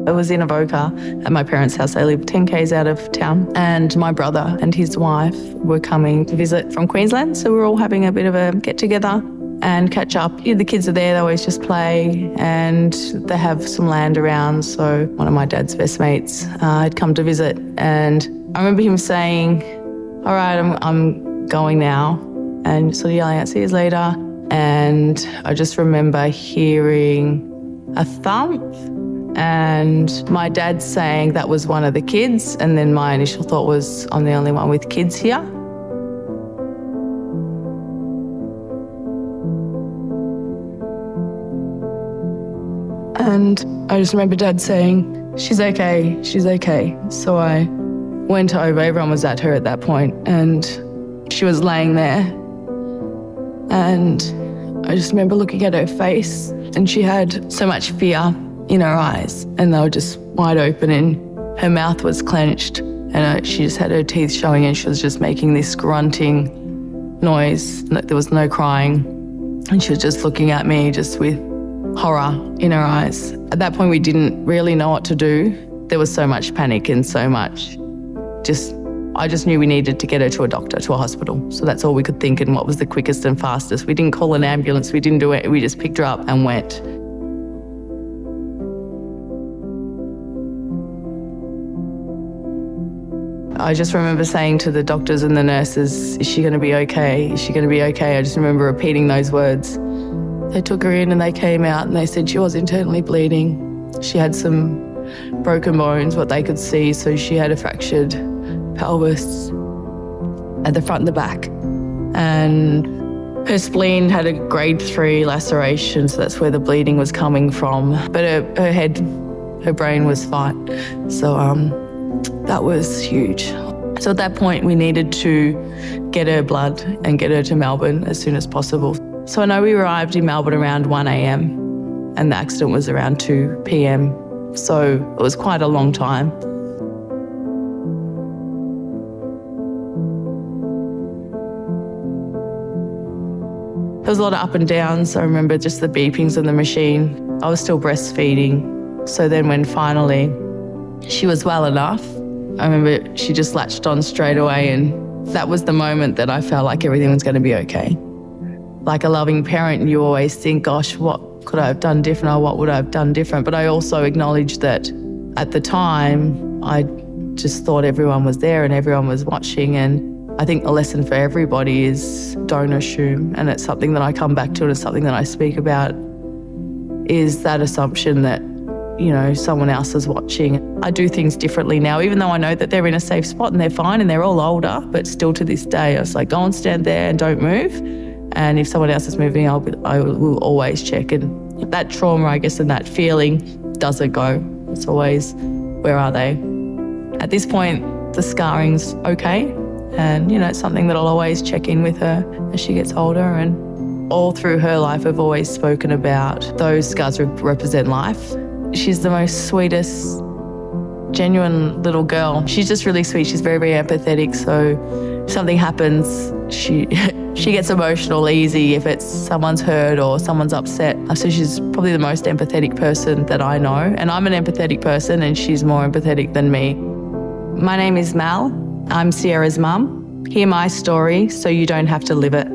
I was in Avoca at my parents' house. They live 10 k's out of town. And my brother and his wife were coming to visit from Queensland. So we were all having a bit of a get-together and catch up. The kids are there, they always just play, and they have some land around. So one of my dad's best mates had come to visit, and I remember him saying, all right, I'm going now, and sort of yelling out, see you later. And I just remember hearing a thump, and my dad saying that was one of the kids, and then my initial thought was, I'm the only one with kids here. And I just remember Dad saying, she's okay, she's okay. So I went over, everyone was at her at that point, and she was laying there. And I just remember looking at her face, and she had so much fear in her eyes, and they were just wide open, and her mouth was clenched, and she just had her teeth showing, and she was just making this grunting noise. There was no crying, and she was just looking at me just with horror in her eyes. At that point, we didn't really know what to do. There was so much panic and so much I just knew we needed to get her to a doctor, to a hospital. So that's all we could think and what was the quickest and fastest. We didn't call an ambulance, we didn't do it, we just picked her up and went. I just remember saying to the doctors and the nurses, is she going to be okay? Is she going to be okay? I just remember repeating those words. They took her in and they came out and they said she was internally bleeding. She had some broken bones, what they could see, so she had a fractured pelvis at the front and the back. And her spleen had a grade 3 laceration, so that's where the bleeding was coming from. But her head, her brain was fine. So that was huge. So at that point, we needed to get her blood and get her to Melbourne as soon as possible. So I know we arrived in Melbourne around 1 a.m. and the accident was around 2 p.m. So it was quite a long time. There was a lot of up and downs. I remember just the beepings on the machine. I was still breastfeeding. So then when finally she was well enough, I remember she just latched on straight away, and that was the moment that I felt like everything was going to be okay. Like a loving parent, you always think, gosh, what could I have done different, or what would I have done different? But I also acknowledged that at the time, I just thought everyone was there and everyone was watching. And I think a lesson for everybody is don't assume. And it's something that I come back to, and it's something that I speak about, is that assumption that, you know, someone else is watching. I do things differently now, even though I know that they're in a safe spot and they're fine and they're all older, but still to this day, I was like, go and stand there and don't move. And if someone else is moving, I will always check. And that trauma, I guess, and that feeling doesn't go. It's always, where are they? At this point, the scarring's okay. And, you know, it's something that I'll always check in with her as she gets older. And all through her life, I've always spoken about those scars represent life. She's the most sweetest, genuine little girl. She's just really sweet. She's very, very empathetic. So if something happens, she gets emotional easy if it's someone's hurt or someone's upset. So she's probably the most empathetic person that I know. And I'm an empathetic person, and she's more empathetic than me. My name is Mal. I'm Sierra's mum. Hear my story so you don't have to live it.